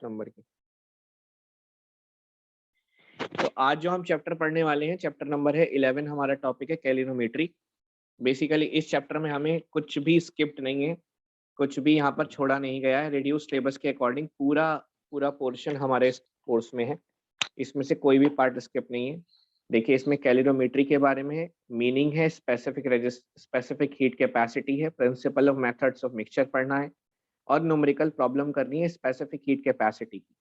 Number की। तो आज जो हम चैप्टर पढ़ने वाले हैं, चैप्टर नंबर है 11, हमारा टॉपिक है कैलिनोमेट्री। बेसिकली इस चैप्टर में हमें कुछ भी स्किप्ड नहीं है, कुछ भी यहाँ पर छोड़ा नहीं गया है। रिड्यूस सिलेबस के अकॉर्डिंग पूरा पूरा पोर्शन हमारे इस कोर्स में है, इसमें से कोई भी पार्ट स्किप नहीं है। देखिए, इसमें कैलिनोमेट्री के बारे में है, मीनिंग है, स्पेसिफिक हीट कैपेसिटी है, principle of methods of mixture पढ़ना है और न्यूमेरिकल प्रॉब्लम करनी है स्पेसिफिक हीट कैपेसिटी की।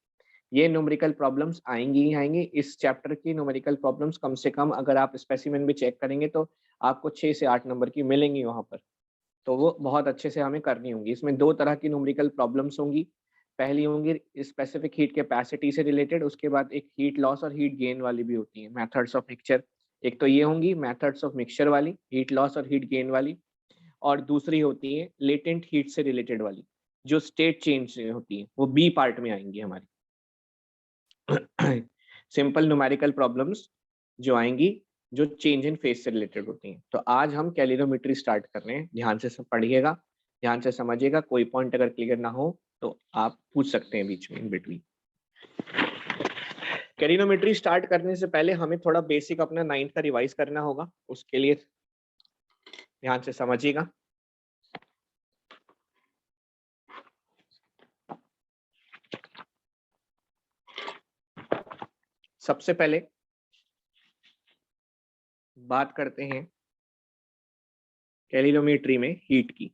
ये न्यूमेरिकल प्रॉब्लम्स आएंगी ही आएंगी। इस चैप्टर की न्यूमेरिकल प्रॉब्लम्स कम से कम अगर आप स्पेसिमेन भी चेक करेंगे तो आपको 6 से 8 नंबर की मिलेंगी वहाँ पर, तो वो बहुत अच्छे से हमें करनी होंगी। इसमें 2 तरह की न्यूमेरिकल प्रॉब्लम्स होंगी। पहली होंगी स्पेसिफिक हीट कैपेसिटी से रिलेटेड, उसके बाद एक हीट लॉस और हीट गेन वाली भी होती है, मेथड्स ऑफ मिक्सचर। एक तो ये होंगी मेथड्स ऑफ मिक्सचर वाली, हीट लॉस और हीट गेन वाली, और दूसरी होती है लेटेंट हीट से रिलेटेड वाली, जो स्टेट चेंज होती है, वो बी पार्ट में आएंगी हमारी। सिंपल न्यूमेरिकल प्रॉब्लम्स जो आएंगी, जो चेंज इन फेज से रिलेटेड होती हैं। तो आज हम कैलिनोमेट्री स्टार्ट कर रहे हैं। ध्यान से सब पढ़िएगा, ध्यान से समझिएगा। कोई पॉइंट अगर क्लियर ना हो तो आप पूछ सकते हैं बीच में, इन बिटवीन। कैलिनोमेट्री स्टार्ट करने से पहले हमें थोड़ा बेसिक अपना 9th का रिवाइज करना होगा, उसके लिए ध्यान से समझिएगा। सबसे पहले बात करते हैं कैलिनोमेट्री में हीट की।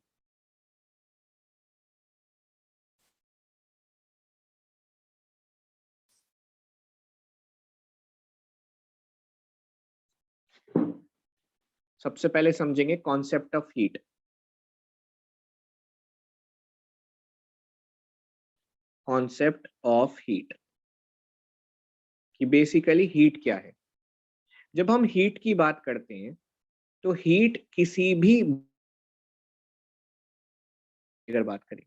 सबसे पहले समझेंगे concept of heat. Concept of heat कि बेसिकली हीट क्या है। जब हम हीट की बात करते हैं तो हीट किसी भी, अगर बात करें,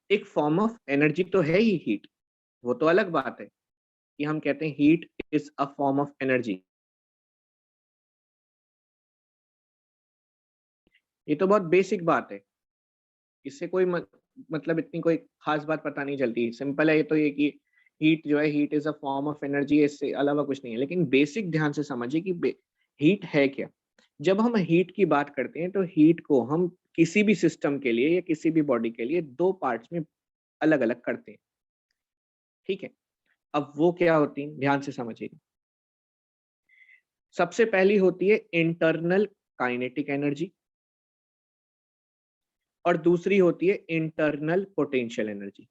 एक फॉर्म ऑफ एनर्जी तो है ही हीट। वो तो अलग बात है कि हम कहते हैं heat is a form of energy. ये तो बहुत बेसिक बात है, इससे कोई मतलब इतनी कोई खास बात पता नहीं चलती। सिंपल है ये तो, ये कि हीट जो है, heat is a form of energy, इससे अलावा कुछ नहीं है। लेकिन बेसिक ध्यान से समझिए कि हीट है क्या। जब हम हीट की बात करते हैं तो हीट को हम किसी भी सिस्टम के लिए या किसी भी बॉडी के लिए 2 पार्ट्स में अलग अलग करते हैं, ठीक है। अब वो क्या होती है, ध्यान से समझिएगा। सबसे पहली होती है इंटरनल काइनेटिक एनर्जी और दूसरी होती है इंटरनल पोटेंशियल एनर्जी।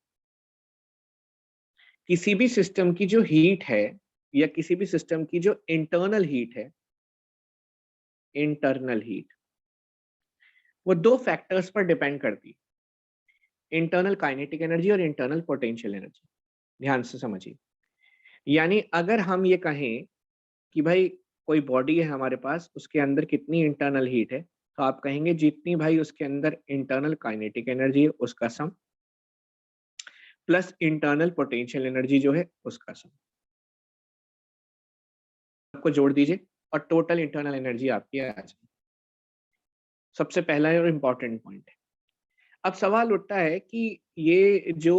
किसी भी सिस्टम की जो हीट है या किसी भी सिस्टम की जो इंटरनल हीट है, इंटरनल हीट, वो 2 फैक्टर्स पर डिपेंड करती है, इंटरनल काइनेटिक एनर्जी और इंटरनल पोटेंशियल एनर्जी। ध्यान से समझिए। यानी अगर हम ये कहें कि भाई कोई बॉडी है हमारे पास, उसके अंदर कितनी इंटरनल हीट है, तो आप कहेंगे जितनी भाई उसके अंदर इंटरनल काइनेटिक एनर्जी है उसका सम प्लस इंटरनल पोटेंशियल एनर्जी जो है उसका सम, आपको जोड़ दीजिए और टोटल इंटरनल एनर्जी आपकी आ जाए। सबसे पहला और इम्पॉर्टेंट पॉइंट है। अब सवाल उठता है कि ये जो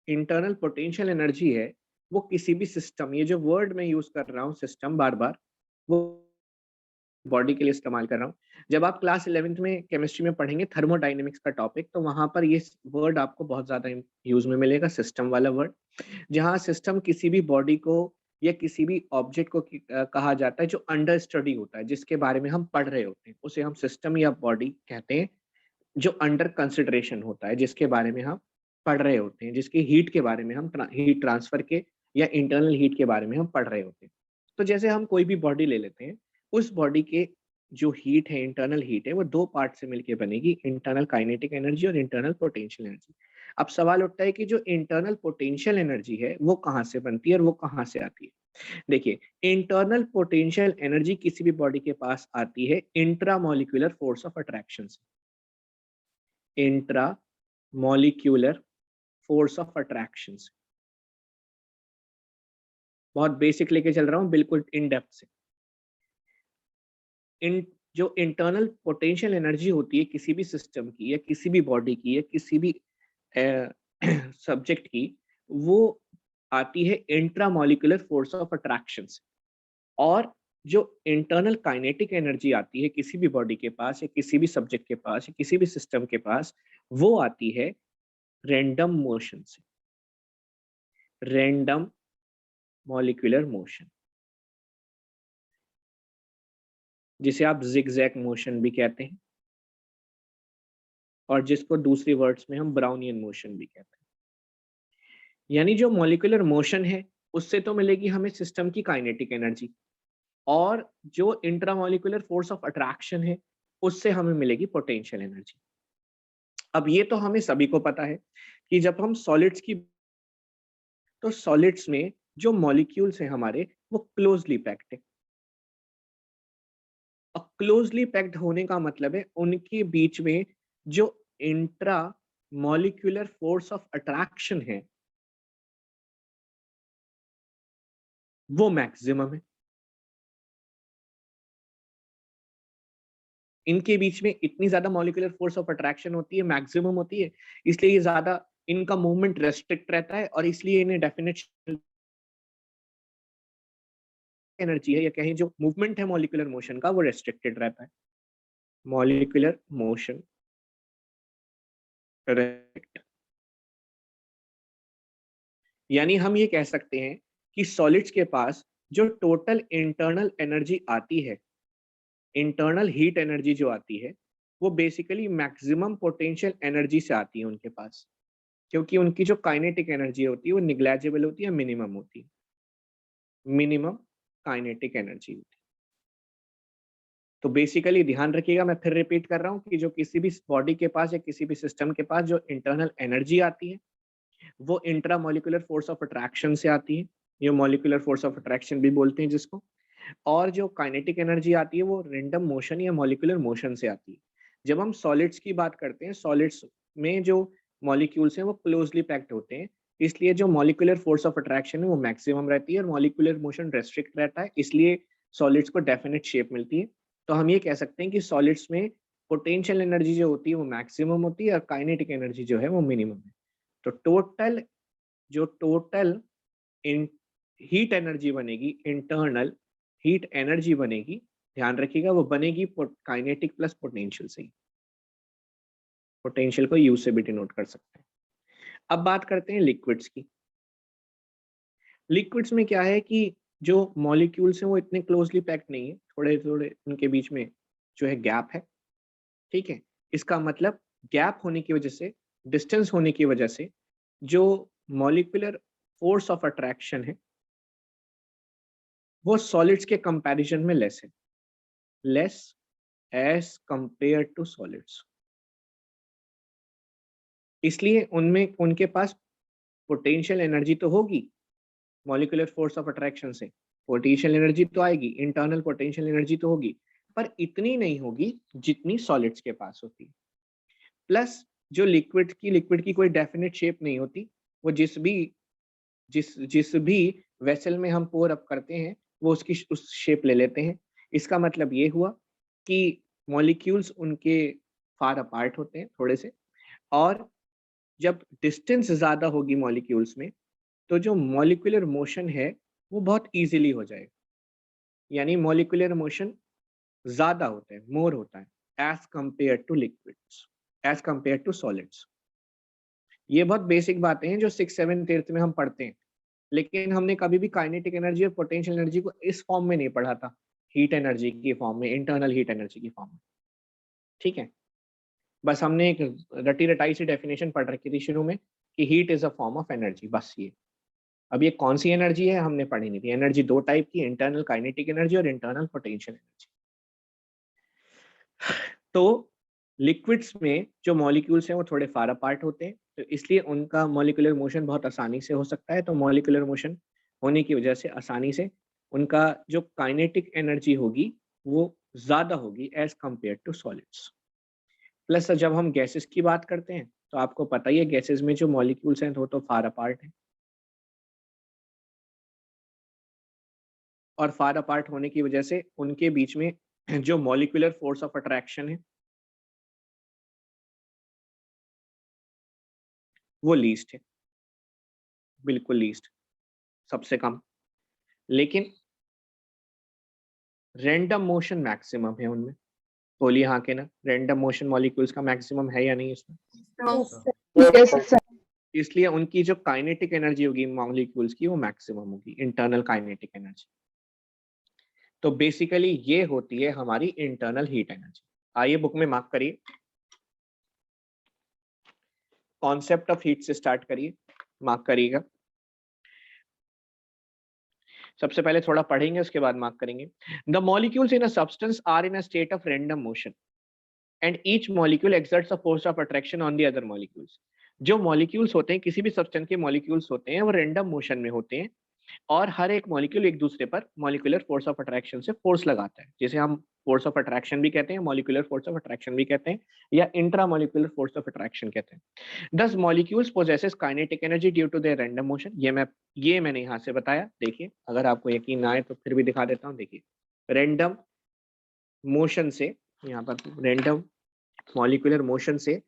इंटरनल पोटेंशियल एनर्जी है, वो किसी भी सिस्टम, ये जो वर्ड मैं यूज कर रहा हूँ सिस्टम, बार बार वो बॉडी के लिए इस्तेमाल कर रहा हूँ। जब आप क्लास 11th में केमिस्ट्री में पढ़ेंगे थर्मोडाइनेमिक्स का टॉपिक, तो वहां पर ये वर्ड आपको बहुत ज्यादा यूज में मिलेगा, सिस्टम वाला वर्ड। जहाँ सिस्टम किसी भी बॉडी को या किसी भी ऑब्जेक्ट को कहा जाता है जो अंडर स्टडी होता है, जिसके बारे में हम पढ़ रहे होते हैं, उसे हम सिस्टम या बॉडी कहते हैं। जो अंडर कंसिडरेशन होता है, जिसके बारे में हम पढ़ रहे होते हैं, जिसकी हीट के बारे में हम हीट ट्रांसफर के या इंटरनल हीट के बारे में हम पढ़ रहे होते हैं। तो जैसे हम कोई भी बॉडी ले लेते हैं, उस बॉडी के जो हीट है, इंटरनल हीट है, वो 2 पार्ट से मिलकर बनेगी, इंटरनल काइनेटिक एनर्जी और इंटरनल पोटेंशियल एनर्जी। अब सवाल उठता है कि जो इंटरनल पोटेंशियल एनर्जी है वो कहाँ से बनती है और वो कहाँ से आती है। देखिए, इंटरनल पोटेंशियल एनर्जी किसी भी बॉडी के पास आती है intra molecular force of attraction से। Intra molecular force of attraction से। बहुत बेसिक लेके चल रहा हूं, बिल्कुल इन डेप्थ से। इन जो इंटरनल पोटेंशियल एनर्जी होती है किसी भी सिस्टम की या किसी भी बॉडी की या किसी भी सब्जेक्ट की, वो आती है इंट्रामोलिकुलर फोर्स ऑफ अट्रैक्शन से, और जो इंटरनल काइनेटिक एनर्जी आती है किसी भी बॉडी के पास या किसी भी सब्जेक्ट के पास या किसी भी सिस्टम के पास, वो आती है रैंडम मोशन से, रैंडम मॉलिक्यूलर मोशन, जिसे आप जिगजैग मोशन भी कहते हैं और जिसको दूसरी वर्ड्स में हम ब्राउनियन मोशन भी कहते हैं। यानी जो मॉलिक्यूलर मोशन है उससे तो मिलेगी हमें सिस्टम की काइनेटिक एनर्जी, और जो इंट्रामोलिकुलर फोर्स ऑफ अट्रैक्शन है उससे हमें मिलेगी पोटेंशियल एनर्जी। अब ये तो हमें सभी को पता है कि जब हम सॉलिड्स की, तो सॉलिड्स में जो मॉलिक्यूल्स हैं हमारे वो क्लोजली पैक्ड है। और क्लोजली पैक्ड होने का मतलब है उनके बीच में जो intra molecular force of attraction है वो मैक्सिमम है। इनके बीच में इतनी ज्यादा मॉलिक्यूलर फोर्स ऑफ अट्रैक्शन होती है, मैक्सिमम होती है, इसलिए ये ज्यादा, इनका मूवमेंट रेस्ट्रिक्ट रहता है और इसलिए इन्हें डेफिनेट एनर्जी है, या कहें जो मूवमेंट है मॉलिक्यूलर मोशन का वो रेस्ट्रिक्टेड रहता है। मॉलिक्यूलर मोशन रेस्ट्रिक्ट, यानी हम ये कह सकते हैं कि सॉलिड्स के पास जो टोटल इंटरनल एनर्जी आती है, इंटरनल हीट एनर्जी जो आती है, वो बेसिकली मैक्सिमम पोटेंशियल एनर्जी से आती है उनके पास, क्योंकि उनकी जो काइनेटिक एनर्जी होती है वो निग्लेजिबल होती है, मिनिमम होती है, मिनिमम काइनेटिक एनर्जी होती है। तो बेसिकली ध्यान रखिएगा, मैं फिर रिपीट कर रहा हूँ कि जो किसी भी बॉडी के पास या किसी भी सिस्टम के पास जो इंटरनल एनर्जी आती है वो intra molecular force of attraction से आती है, ये मॉलिक्यूलर फोर्स ऑफ अट्रैक्शन भी बोलते हैं जिसको, और जो काइनेटिक एनर्जी आती है वो रैंडम मोशन या मॉलिक्यूलर मोशन से आती है। जब हम सॉलिड्स की बात करते हैं, सॉलिड्स में जो मॉलिक्यूल्स हैं वो क्लोजली पैक्ड होते हैं, इसलिए जो मॉलिक्यूलर फोर्स ऑफ अट्रैक्शन है वो मैक्सिमम रहती है और मॉलिक्यूलर मोशन रेस्ट्रिक्ट रहता है, इसलिए सॉलिड्स को डेफिनेट शेप मिलती है। तो हम ये कह सकते हैं कि सॉलिड्स में पोटेंशियल एनर्जी जो होती है वो मैक्सिमम होती है और काइनेटिक एनर्जी जो है वो मिनिमम है। तो टोटल इन हीट एनर्जी बनेगी, इंटरनल हीट एनर्जी बनेगी, ध्यान रखिएगा वो बनेगी काइनेटिक प्लस पोटेंशियल से ही। पोटेंशियल को यू से भी डिनोट कर सकते हैं। अब बात करते हैं लिक्विड्स की। लिक्विड्स में क्या है कि जो मॉलिक्यूल्स हैं वो इतने क्लोजली पैक्ड नहीं है, थोड़े थोड़े उनके बीच में जो है गैप है, ठीक है। इसका मतलब गैप होने की वजह से, डिस्टेंस होने की वजह से जो मॉलिक्यूलर फोर्स ऑफ अट्रैक्शन है वो सॉलिड्स के कंपैरिजन में लेस है, less as compare to solids. इसलिए उनमें उनके पास पोटेंशियल एनर्जी तो होगी मॉलिक्यूलर फोर्स ऑफ अट्रैक्शन से, पोटेंशियल एनर्जी तो आएगी, इंटरनल पोटेंशियल एनर्जी तो होगी, पर इतनी नहीं होगी जितनी सॉलिड्स के पास होती है। प्लस जो लिक्विड की कोई डेफिनेट शेप नहीं होती, वो जिस भी वेसल में हम पोर अप करते हैं वो उसकी उस शेप ले लेते हैं। इसका मतलब ये हुआ कि मॉलिक्यूल्स उनके फार अपार्ट होते हैं थोड़े से, और जब डिस्टेंस ज्यादा होगी मॉलिक्यूल्स में तो जो मॉलिक्यूलर मोशन है वो बहुत इजीली हो जाएगा, यानी मॉलिक्यूलर मोशन ज्यादा होता है, मोर होता है as compare to liquids, as compare to solids. ये बहुत बेसिक बातें हैं जो 6th 7th 8th में हम पढ़ते हैं, लेकिन हमने कभी भी काइनेटिक एनर्जी और पोटेंशियल एनर्जी को इस फॉर्म में नहीं पढ़ा था, हीट एनर्जी की फॉर्म में, इंटरनल हीट एनर्जी की फॉर्म में, ठीक है। बस हमने एक रटी रटाई सी डेफिनेशन पढ़ रखी थी शुरू में कि heat is a form of energy, बस ये। अब ये कौन सी एनर्जी है हमने पढ़ी नहीं थी। एनर्जी दो टाइप की, इंटरनल काइनेटिक एनर्जी और इंटरनल पोटेंशियल एनर्जी। तो लिक्विड्स में जो मॉलिक्यूल्स हैं वो थोड़े फार अपार्ट होते हैं, तो इसलिए उनका मॉलिक्यूलर मोशन बहुत आसानी से हो सकता है। तो मॉलिक्यूलर मोशन होने की वजह से आसानी से उनका जो काइनेटिक एनर्जी होगी वो ज्यादा होगी as compare to solids. Plus जब हम गैसेस की बात करते हैं तो आपको पता ही है गैसेस में जो मॉलिक्यूल्स हैं वो तो फार अपार्ट हैं, और फार अपार्ट होने की वजह से उनके बीच में जो मॉलिक्यूलर फोर्स ऑफ अट्रैक्शन है वो लीस्ट है, बिल्कुल लीस्ट। सबसे कम, लेकिन रैंडम मोशन मैक्सिमम है उनमें। बोलिए हाँ के ना, रैंडम मोशन मॉलिक्यूल्स का मैक्सिमम है या नहीं इसमें? Yes, sir. इसलिए उनकी जो काइनेटिक एनर्जी होगी मॉलिक्यूल्स की वो मैक्सिमम होगी, इंटरनल काइनेटिक एनर्जी। तो बेसिकली ये होती है हमारी इंटरनल हीट एनर्जी। आइए बुक में मार्क करिए, कॉन्सेप्ट ऑफ हीट से स्टार्ट करिए, मार्क करिएगा। सबसे पहले थोड़ा पढ़ेंगे, उसके बाद मार्क करेंगे। The molecules in a substance are in a state of random motion and each molecule exerts a force of attraction on the other molecules. जो मॉलिक्यूल्स होते हैं, किसी भी सब्सटेंस के मॉलिक्यूल्स होते हैं, वो रैंडम मोशन में होते हैं और हर एक मॉलिक्यूल एक दूसरे पर मॉलिक्यूलर फोर्स ऑफ अट्रैक्शन से फोर्स लगाता है, जिसे हम फोर्स ऑफ अट्रैक्शन भी कहते हैं, मॉलिक्यूलर फोर्स ऑफ अट्रैक्शन भी कहते हैं, या intra molecular force of attraction कहते हैं। Thus molecules possesses kinetic energy due to their random motion. ये मैंने यहाँ से बताया। देखिए, अगर आपको यकीन ना आए तो फिर भी दिखा देता हूँ। देखिए, रैंडम मोशन से, यहाँ पर रैंडम मॉलिक्यूलर मोशन से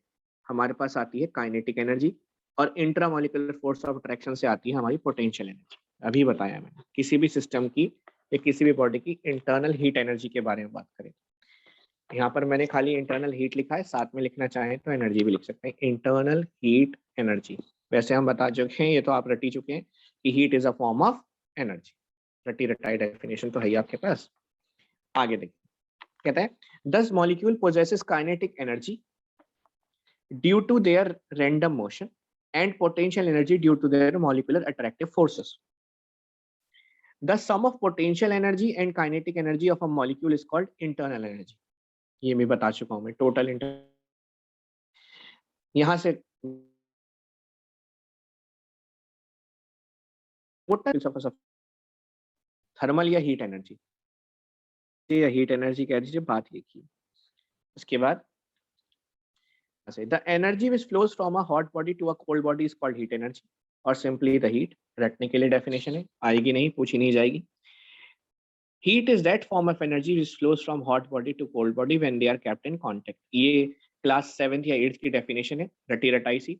हमारे पास आती है काइनेटिक एनर्जी, और intra molecular force of attraction से आती है हमारी पोटेंशियल एनर्जी। अभी बताया मैंने, किसी भी सिस्टम की या किसी भी बॉडी की इंटरनल हीट एनर्जी के बारे में बात करें। यहाँ पर मैंने खाली इंटरनल हीट लिखा है, साथ में लिखना चाहें तो एनर्जी भी लिख सकते हैं, इंटरनल हीट एनर्जी। वैसे हम बता चुके हैं, ये तो आप रटी चुके हैं कि heat is a form of energy. रटी रटाई डेफिनेशन तो है ही आपके पास। आगे देखिए, कहता है 10 molecule possesses kinetic energy due to their random motion and potential energy due to their molecular attractive forces. The sum of potential energy and kinetic energy of a molecule is called internal energy. ये मैं बता चुका हूं मैं, total यहां से thermal या heat energy, या हीट एनर्जी कह दीजिए, बात ये की। उसके बाद the energy which flows from a hot body to a cold body is called heat energy, और simply the heat। रटने के लिए डेफिनेशन है, आएगी नहीं, पूछी नहीं जाएगी। Heat is that form of energy which flows from hot body to cold body when they are kept in contact। ये क्लास 7th या 8th की डेफिनेशन है, रटी रटाई सी,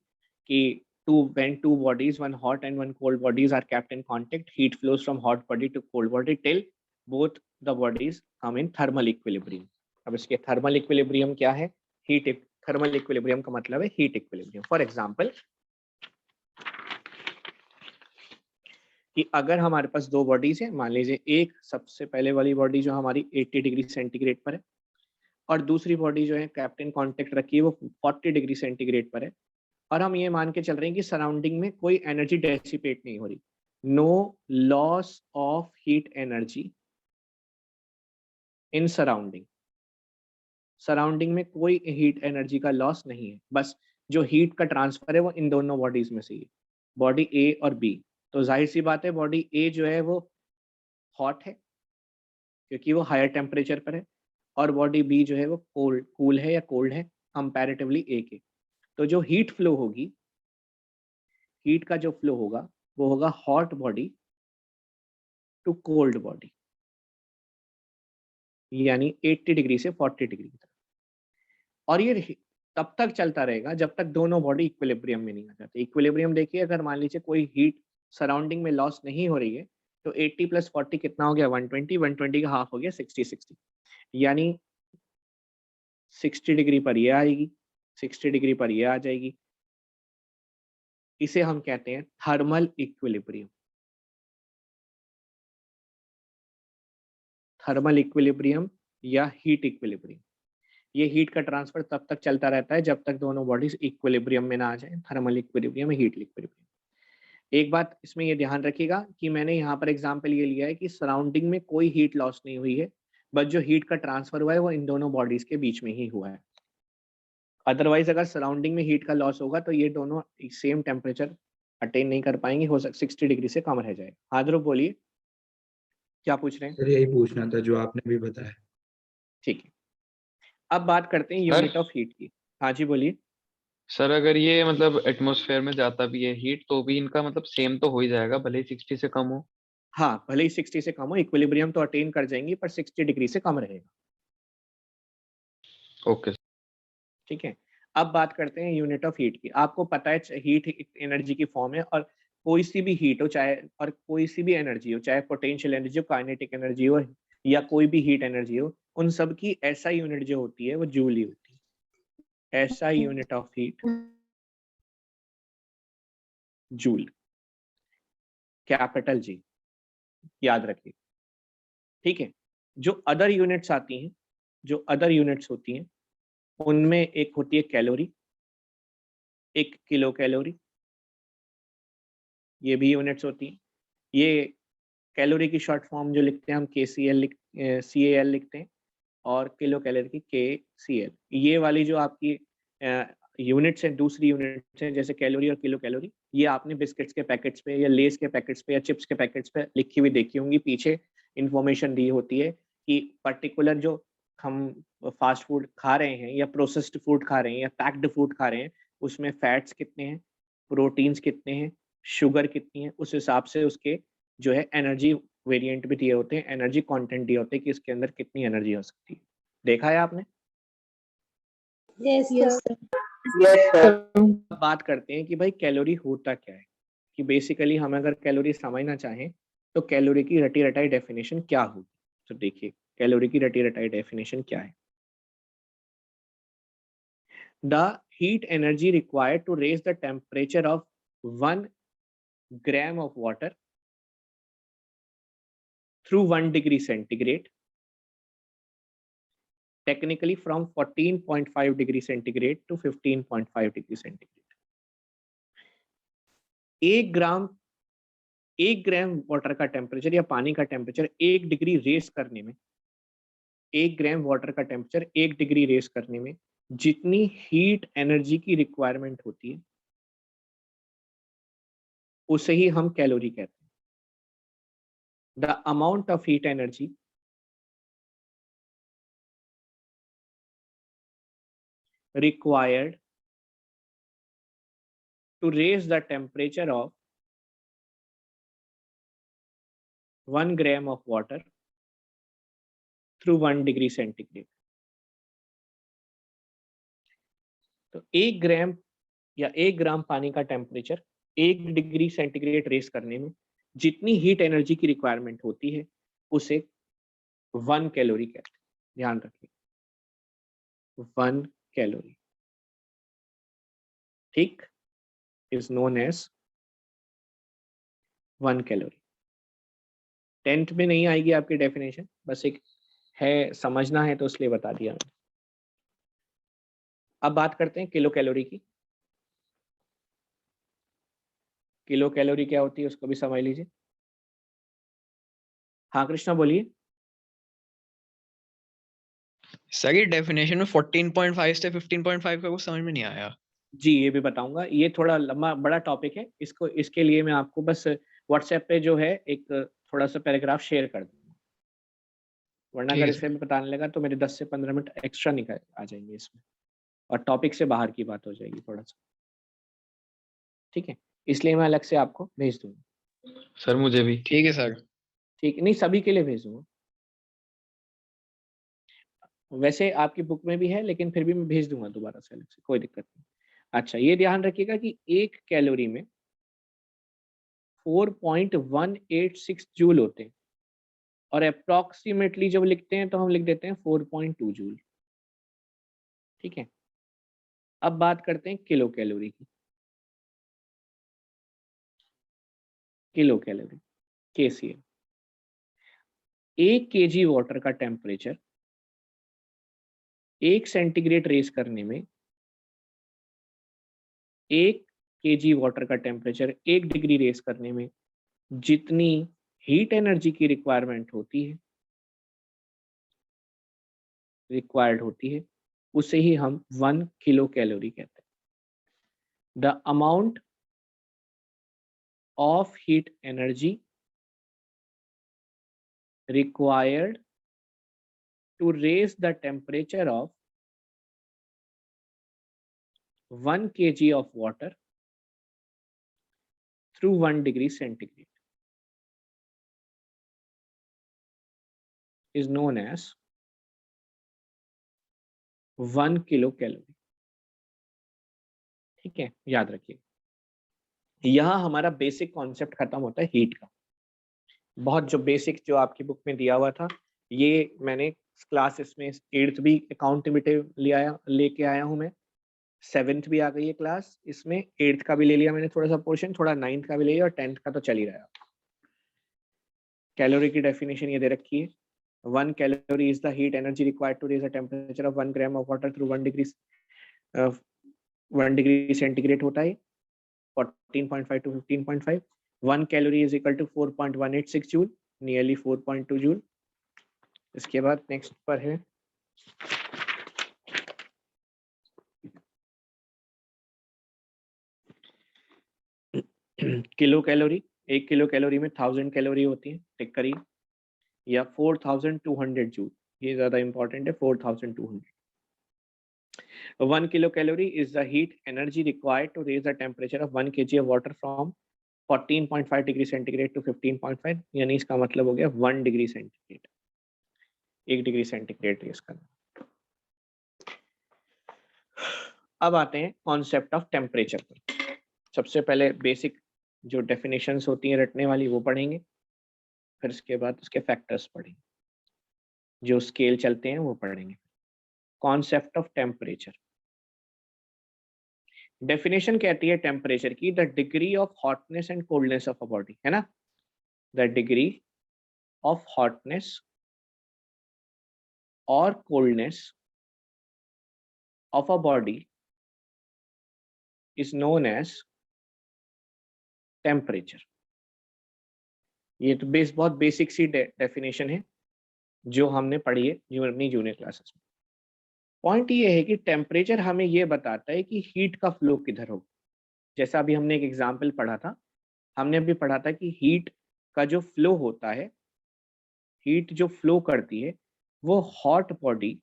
कि when two bodies, one hot and one cold bodies are kept in contact, heat flows from hot body to cold body till both the bodies come in thermal equilibrium। अब इसके thermal equilibrium क्या है? Heat thermal equilibrium का मतलब है heat equilibrium। For example, कि अगर हमारे पास दो बॉडीज है, मान लीजिए एक सबसे पहले वाली बॉडी जो हमारी 80 डिग्री सेंटीग्रेड पर है, और दूसरी बॉडी जो है कैप्टन कांटेक्ट रखी है वो 40 डिग्री सेंटीग्रेड पर है, और हम ये मान के चल रहे हैं कि सराउंडिंग में कोई एनर्जी डेसिपेट नहीं हो रही, no loss of heat energy in surrounding. Surrounding में कोई हीट एनर्जी का लॉस नहीं है, बस जो हीट का ट्रांसफर है वो इन दोनों बॉडीज में से ही, बॉडी ए और बी। तो जाहिर सी बात है, बॉडी ए जो है वो हॉट है क्योंकि वो हायर टेम्परेचर पर है, और बॉडी बी जो है वो कूल है या कोल्ड है कंपैरेटिवली ए के। तो जो हीट फ्लो होगी, हीट का जो फ्लो होगा वो होगा hot body to cold body, यानी 80 डिग्री से 40 डिग्री तक। और ये तब तक चलता रहेगा जब तक दोनों बॉडी इक्विलिब्रियम में नहीं आ जाते। इक्विलिब्रियम देखिए, अगर मान लीजिए कोई हीट सराउंडिंग में लॉस नहीं हो रही है, तो 80 प्लस 40 कितना हो गया? 120, 120 का हाफ हो गया 60, 60, यानी 60 डिग्री पर ये आएगी, 60 डिग्री पर ये आ जाएगी। इसे हम कहते हैं थर्मल इक्विलिब्रियम। थर्मल इक्विलिब्रियम या हीट इक्विलिब्रियम। ये हीट का ट्रांसफर तब तक चलता रहता है जब तक दोनों बॉडीज इक्विलिब्रियम में ना आ जाए, थर्मल इक्विलिब्रियम, हीट इक्विलिब्रियम। एक बात इसमें ये ध्यान रखिएगा कि मैंने यहाँ पर एग्जांपल ये लिया है कि सराउंडिंग में कोई हीट लॉस नहीं हुई है, बस जो हीट का ट्रांसफर हुआ है वो इन दोनों बॉडीज के बीच में ही हुआ है। अदरवाइज अगर सराउंडिंग में हीट का लॉस होगा तो ये दोनों सेम टेम्परेचर अटेन नहीं कर पाएंगे, हो सकता 60 डिग्री से कम रह जाए। हाँ ध्रुव बोलिए, क्या पूछ रहे हैं? सर यही पूछना था जो आपने भी बताया। ठीक है, अब बात करते हैं सर यूनिट ऑफ हीट की। हाँ जी बोलिए। सर अगर ये मतलब एटमॉस्फेयर में जाता भी है हीट तो भी इनका मतलब सेम तो हो ही जाएगा भले ही 60 से कम हो। हाँ, भले ही 60 से कम हो, इक्विलिब्रियम तो अटेन कर जाएंगी पर 60 डिग्री से कम रहेगा। ओके। ठीक है, अब बात करते हैं यूनिट ऑफ हीट की। आपको पता है हीट एनर्जी की फॉर्म है, और कोई सी भी हीट हो, चाहे और कोई सी भी एनर्जी हो, चाहे पोटेंशियल एनर्जी हो, काइनेटिक एनर्जी हो, या कोई भी हीट एनर्जी हो, उन सब की ऐसा यूनिट जो होती है वो जूल ही होती है। ऐसा unit of heat joule, capital G, याद रखिए। ठीक है, जो अदर यूनिट्स आती हैं, जो अदर यूनिट्स होती हैं, उनमें एक होती है कैलोरी, एक किलो कैलोरी, ये भी यूनिट्स होती हैं। ये कैलोरी की शॉर्ट फॉर्म जो लिखते हैं हम CAL लिखते हैं, और किलो कैलोरी की KCL। ये वाली जो आपकी यूनिट्स हैं, दूसरी यूनिट्स हैं, जैसे कैलोरी और किलो कैलोरी, ये आपने बिस्किट्स के पैकेट्स पे या लेस के पैकेट्स पे या चिप्स के पैकेट्स पे लिखी हुई देखी होंगी। पीछे इंफॉर्मेशन दी होती है कि पर्टिकुलर जो हम फास्ट फूड खा रहे हैं या प्रोसेस्ड फूड खा रहे हैं या पैक्ड फूड खा रहे हैं, उसमें फैट्स कितने हैं, प्रोटीन्स कितने हैं, शुगर कितनी है, उस हिसाब से उसके जो है एनर्जी वेरिएंट भी दिए होते हैं, एनर्जी कंटेंट दिए होते हैं कि इसके अंदर कितनी एनर्जी हो सकती है। देखा है आपने? Yes, sir. अब बात करते हैं कि भाई कैलोरी होता क्या है, कि बेसिकली हम अगर कैलोरी समझना चाहें तो कैलोरी की रटी रटाई डेफिनेशन क्या होगी। तो देखिए कैलोरी की रटी रटाई डेफिनेशन क्या है। The heat energy required to raise the temperature of 1 gram of water through 1 degree centigrade, technically from 14.5 degree centigrade to 15.5 degree centigrade। 1 gram water का टेम्परेचर या पानी का टेम्परेचर 1 डिग्री रेस करने में, 1 ग्राम वाटर का temperature 1 degree race करने में जितनी हीट एनर्जी की रिक्वायरमेंट होती है, उसे ही हम कैलोरी कहते हैं। The amount of heat energy required to raise the temperature of 1 gram of water through 1 degree centigrade। तो 1 ग्राम या 1 ग्राम पानी का टेम्परेचर 1 डिग्री सेंटीग्रेड रेस करने में जितनी हीट एनर्जी की रिक्वायरमेंट होती है, उसे 1 कैलोरी कहते हैं। ध्यान रखिए, 1 कैलोरी, ठीक, is known as 1 calorie. 10th में नहीं आएगी आपकी डेफिनेशन, बस एक है, समझना है तो इसलिए बता दिया मैंने। अब बात करते हैं किलो कैलोरी की। किलो कैलोरी क्या होती है उसको भी समझ लीजिए। हाँ कृष्णा बोलिए। सर ये डेफिनेशन में 14.5 से 15.5 का कुछ समझ में नहीं आया। जी ये भी बताऊंगा, ये थोड़ा लंबा बड़ा टॉपिक है, इसको इसके लिए मैं आपको बस व्हाट्सएप पे जो है एक थोड़ा सा पैराग्राफ शेयर कर दूंगा, वरना ठीक अगर है इसे भी बताने लगा तो मेरे 10 से 15 मिनट एक्स्ट्रा निकल आ जाएंगे इसमें, और टॉपिक से बाहर की बात हो जाएगी थोड़ा सा। ठीक है, इसलिए मैं अलग से आपको भेज दूंगा। सर मुझे भी। ठीक है सर। ठीक, नहीं सभी के लिए भेज दूंगा, वैसे आपकी बुक में भी है लेकिन फिर भी मैं भेज दूंगा दोबारा से अलग से, कोई दिक्कत नहीं। अच्छा ये ध्यान रखिएगा कि 1 कैलोरी में 4.186 जूल होते हैं, और अप्रॉक्सीमेटली जब लिखते हैं तो हम लिख देते हैं 4.2 जूल। ठीक है, अब बात करते हैं किलो कैलोरी की। Kilo calorie, KCL। 1 kg water का टेम्परेचर 1 सेंटीग्रेड रेस करने में, 1 kg वाटर का टेम्परेचर 1 डिग्री रेस करने में जितनी हीट एनर्जी की रिक्वायरमेंट होती है, उसे ही हम 1 किलो कैलोरी कहते हैं। The amount of heat energy required to raise the temperature of 1 kg of water through 1 degree centigrade is known as 1 kilo calorie. ठीक है, याद रखिए। यहाँ हमारा बेसिक कॉन्सेप्ट खत्म होता है हीट का। बहुत जो बेसिक जो आपकी बुक में दिया हुआ था, ये मैंने क्लासेस में 8th भी अकाउंटेबिलिटी लेके आया हूँ मैं, 7th भी आ गई है क्लास, इसमें 8th का भी ले लिया मैंने थोड़ा सा पोर्शन, थोड़ा 9th का भी ले लिया और 10th का तो चल ही रहा है। कैलोरी की डेफिनेशन ये दे रखी है, 1 calorie is the heat energy required to raise a temperature of 1 gram of water through 1 degree centigrade होता है 14.5 to 15.5. 1 calorie is equal to 4.186 joule, nearly 4.2 joule. इसके बाद नेक्स्ट पर है किलो कैलोरी। 1 किलो कैलोरी में 1000 कैलोरी होती है टिक करिए, या 4200 जूल, ये ज्यादा इंपॉर्टेंट है 4200. 1 kilocalorie is the heat energy required to raise the temperature of 1 kg of water from 14.5 degree centigrade to 15.5, यानी इसका मतलब हो गया 1 degree centigrade, 1 degree centigrade raise करना। अब आते हैं कॉन्सेप्ट ऑफ टेम्परेचर पर। सबसे पहले बेसिक जो डेफिनेशंस होती हैं रटने वाली वो पढ़ेंगे, फिर इसके बाद उसके फैक्टर्स पढ़ेंगे, जो स्केल चलते हैं वो पढ़ेंगे। कॉन्सेप्ट ऑफ टेम्परेचर, डेफिनेशन कहती है टेम्परेचर की, the degree of hotness and coldness of a body, है ना, द डिग्री ऑफ हॉटनेस और coldness of a body is known as temperature. ये तो बहुत बेसिक सी डेफिनेशन है जो हमने पढ़ी है अपनी जूनियर क्लासेस में। पॉइंट ये है कि टेम्परेचर हमें ये बताता है कि हीट का फ्लो किधर होगा। जैसा अभी हमने एक एग्जाम्पल पढ़ा था, हमने अभी पढ़ा था कि हीट का जो फ्लो होता है, हीट जो फ्लो करती है वो hot body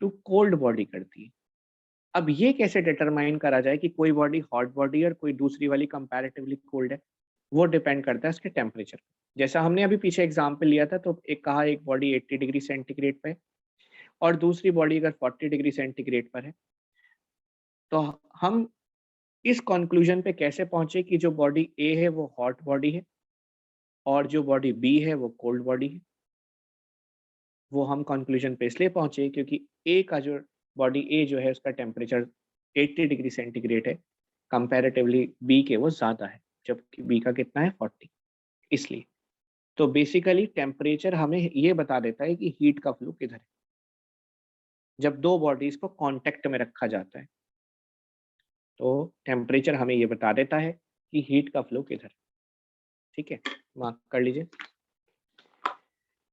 to cold body करती है। अब ये कैसे डिटरमाइन करा जाए कि कोई बॉडी हॉट बॉडी और कोई दूसरी वाली कंपैरेटिवली कोल्ड है, वो डिपेंड करता है उसके टेम्परेचर। जैसा हमने अभी पीछे एग्जाम्पल लिया था, तो एक कहा एक बॉडी 80 डिग्री सेंटीग्रेड पे और दूसरी बॉडी अगर 40 डिग्री सेंटीग्रेड पर है, तो हम इस कंक्लूजन पे कैसे पहुंचे कि जो बॉडी ए है वो हॉट बॉडी है और जो बॉडी बी है वो कोल्ड बॉडी है। वो हम कंक्लूजन पे इसलिए पहुंचे क्योंकि ए का जो बॉडी ए जो है उसका टेम्परेचर 80 डिग्री सेंटीग्रेड है, कंपैरेटिवली बी के वो ज़्यादा है, जबकि बी का कितना है 40, इसलिए। तो बेसिकली टेम्परेचर हमें ये बता देता है कि हीट का फ्लो किधर है। जब दो बॉडीज को कांटेक्ट में रखा जाता है तो टेम्परेचर हमें ये बता देता है कि हीट का फ्लो किधर है। ठीक है, मार्क कर लीजिए।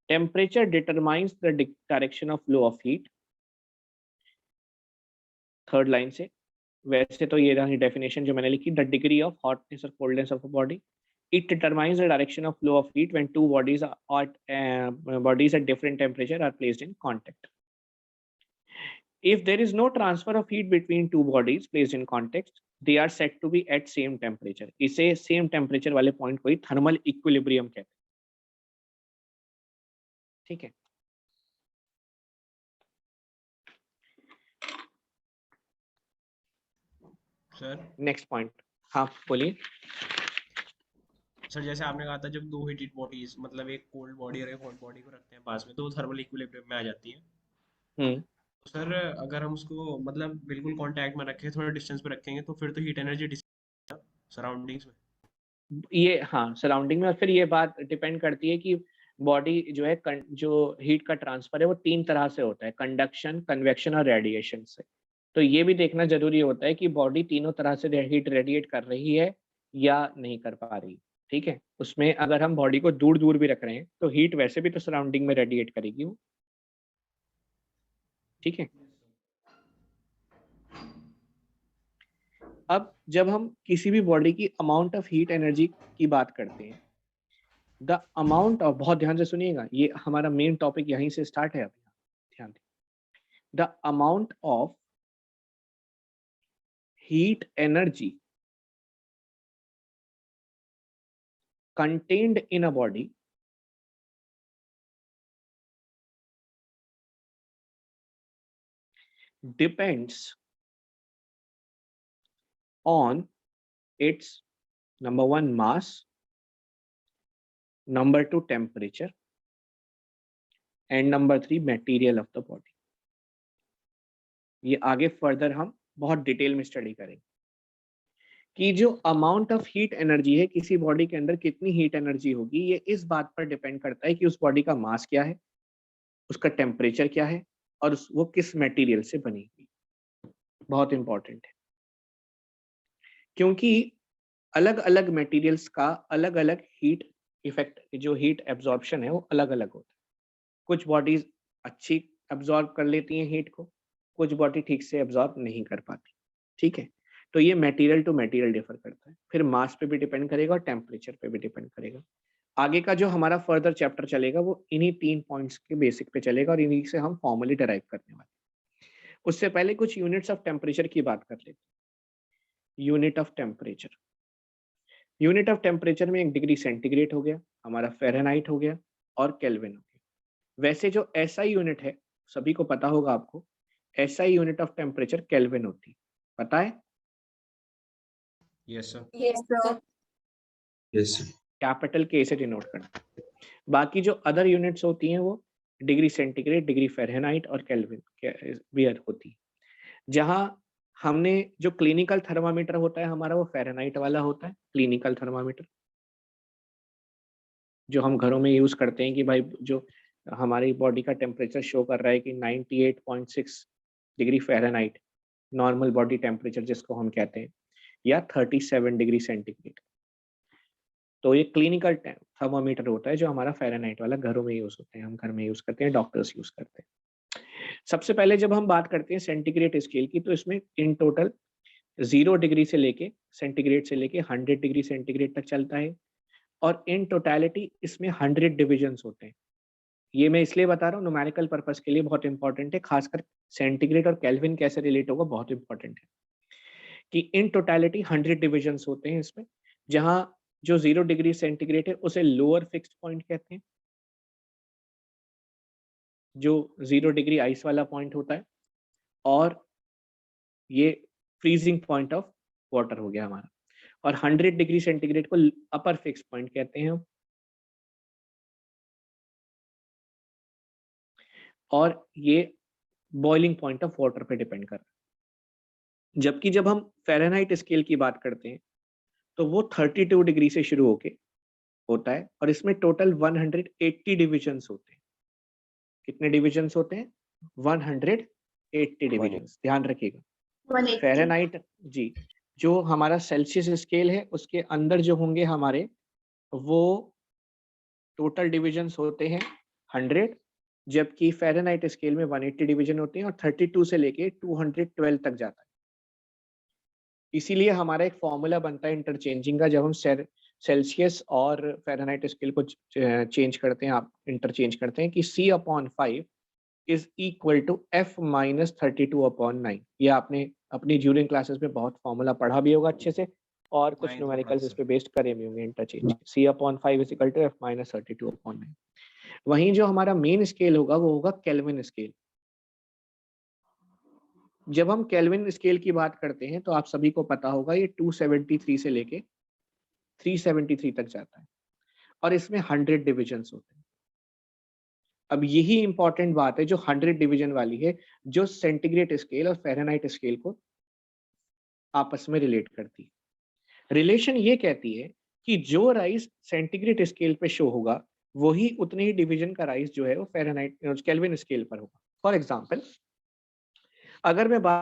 Temperature determines the direction of flow of heat, third line से। वैसे तो ये रही डेफिनेशन जो मैंने लिखी, द डिग्री ऑफ हॉटनेस और coldness of a body, it determines the direction of flow of heat when two bodies at different temperature are placed in contact. If there is no transfer of heat between two bodies placed in contact, they are said to be at same temperature. इसे same temperature वाले point को ही thermal equilibrium कहते हैं। ठीक है, sir next point. हाँ बोलिए। Sir जैसे आपने कहा था जब दो हीटेड बॉडीज मतलब एक कोल्ड बॉडी और एक हॉट बॉडी को रखते हैं पास में तो वो थर्मल इक्विलिब्रियम में आ जाती है। हम्म, तो सर अगर हम उसको मतलब बिल्कुल कांटेक्ट में रखें थोड़ा डिस्टेंस पे रखेंगे तो फिर तो हीट एनर्जी सराउंडिंग्स में। ये हाँ सराउंडिंग में, और फिर ये बात डिपेंड करती है कि बॉडी जो है जो हीट का ट्रांसफर है वो 3 तरह से होता है, कंडक्शन, कन्वेक्शन और रेडिएशन से। तो ये भी देखना जरूरी होता है कि बॉडी तीनों तरह से हीट रेडिएट कर रही है या नहीं कर पा रही। ठीक है, उसमें अगर हम बॉडी को दूर दूर भी रख रहे हैं तो हीट वैसे भी तो सराउंडिंग में रेडिएट करेगी वो। ठीक है, अब जब हम किसी भी बॉडी की अमाउंट ऑफ हीट एनर्जी की बात करते हैं, द अमाउंट ऑफ, बहुत ध्यान से सुनिएगा, ये हमारा मेन टॉपिक यहीं से स्टार्ट है। अभी ध्यान दें, the amount of heat energy contained in a body depends on It's number 1 mass, number 2 temperature, and number 3 material of the body. ये आगे फर्दर हम बहुत डिटेल में स्टडी करेंगे कि जो अमाउंट ऑफ हीट एनर्जी है किसी बॉडी के अंदर, कितनी हीट एनर्जी होगी, ये इस बात पर डिपेंड करता है कि उस बॉडी का मास क्या है, उसका टेम्परेचर क्या है, और वो किस मटेरियल से बनी हुई। बहुत इंपॉर्टेंट है, क्योंकि अलग अलग मटेरियल्स का अलग अलग हीट इफेक्ट, जो हीट एब्जॉर्प्शन है वो अलग अलग होता है। कुछ बॉडीज अच्छी एब्जॉर्ब कर लेती हैं हीट को, कुछ बॉडी ठीक से एब्जॉर्ब नहीं कर पाती। ठीक है, तो ये मटेरियल टू मटेरियल डिफर करता है, फिर मास पे भी डिपेंड करेगा और टेम्परेचर पे भी डिपेंड करेगा। आगे का जो हमारा फर्दर चैप्टर चलेगा वो इन्हीं 3 पॉइंट्स के बेसिक पे चलेगा और इन्हीं से हम फॉर्मली डिराइव करने वाले हैं। उससे पहले कुछ यूनिट्स ऑफ टेम्परेचर की बात कर लेते हैं। Unit of temperature, unit of temperature में 1 डिग्री सेंटीग्रेड हो गया, हमारा फ़ारेनहाइट हो गया और केल्विन हो गया। वैसे जो एसआई यूनिट है, सभी को पता होगा आपको, SI unit of temperature kelvin होती है, पता है? Yes sir. Yes, sir. Yes. Capital के से डिनोट करते हैं। बाकी जो अदर यूनिट्स होती हैं वो डिग्री सेंटीग्रेड, डिग्री फ़ारेनहाइट और केल्विन भी होती है। जहाँ हमने जो क्लिनिकल थर्मामीटर होता है हमारा, वो फ़ारेनहाइट वाला होता है, क्लिनिकल थर्मामीटर जो हम घरों में यूज़ करते हैं कि भाई जो हमारी बॉडी का टेम्परेचर शो कर रहा है कि 98.6 degree Fahrenheit normal body temperature जिसको हम कहते हैं, या 37 डिग्री सेंटीग्रेड। तो ये क्लिनिकल थर्मामीटर होता है जो हमारा फ़ारेनहाइट वाला घरों में यूज़ होते हैं, हम घर में यूज़ करते हैं, डॉक्टर्स यूज़ करते हैं। सबसे पहले जब हम बात करते हैं सेंटीग्रेड स्केल की, तो इसमें इन टोटल 0 डिग्री से लेके सेंटीग्रेड से लेके 100 डिग्री सेंटीग्रेड तक चलता है, और इन टोटलिटी इसमें 100 डिविजन्स होते हैं। ये मैं इसलिए बता रहा हूँ, न्यूमेरिकल पर्पस के लिए बहुत इंपॉर्टेंट है, खासकर सेंटीग्रेड और केल्विन कैसे रिलेट होगा बहुत इंपॉर्टेंट है कि इन टोटलिटी 100 डिविजन्स होते हैं इसमें, जहाँ जो 0 डिग्री सेंटीग्रेड है उसे लोअर फिक्स्ड पॉइंट कहते हैं, जो 0 डिग्री आइस वाला पॉइंट होता है, और ये फ्रीजिंग पॉइंट ऑफ वाटर हो गया हमारा, और 100 डिग्री सेंटीग्रेड को अपर फिक्स्ड पॉइंट कहते हैं हम। और ये बॉइलिंग पॉइंट ऑफ वाटर पे डिपेंड कर रहा है। जबकि जब हम फ़ारेनहाइट स्केल की बात करते हैं तो वो 32 डिग्री से शुरू होके होता है, और इसमें टोटल 180 डिविजन्स होते हैं। कितने डिविजन्स होते हैं? 180 डिविजन्स, ध्यान रखिएगा। 180. फ़ारेनहाइट जी, जो हमारा सेल्सियस स्केल है उसके अंदर जो होंगे हमारे, वो टोटल डिविजन्स होते हैं 100, जबकि फ़ारेनहाइट स्केल में 180 डिवीजन होते हैं और 32 से लेके 212 तक जाता है। इसीलिए हमारा एक फॉर्मूला बनता है इंटरचेंजिंग का, जब हम सेल्सियस और फ़ारेनहाइट स्केल को चेंज करते हैं, आप इंटरचेंज करते हैं कि C/5 is equal to F-32/9। ये आपने अपनी ड्यूरिंग क्लासेस में बहुत फॉर्मूला पढ़ा भी होगा अच्छे से, और कुछ 9th न्यूमेरिकल्स class इस पे बेस्ड करे भी होंगे interchange. C/5 is equal to F-32/9। वहीं जो हमारा मेन स्केल होगा वो होगा केल्विन स्केल। जब हम केल्विन स्केल की बात करते हैं तो आप सभी को पता होगा ये 273 से लेके 373 तक जाता है, और इसमें 100 डिविजन्स होते हैं। अब यही इंपॉर्टेंट बात है जो 100 डिवीजन वाली है, जो सेंटीग्रेड स्केल और फ़ारेनहाइट स्केल को आपस में रिलेट करती है। रिलेशन ये कहती है कि जो राइज सेंटीग्रेड स्केल पे शो होगा वही उतने ही डिवीजन का राइज जो है वो फ़ारेनहाइट केल्विन स्केल पर होगा। फॉर एग्जांपल, अगर मैं बात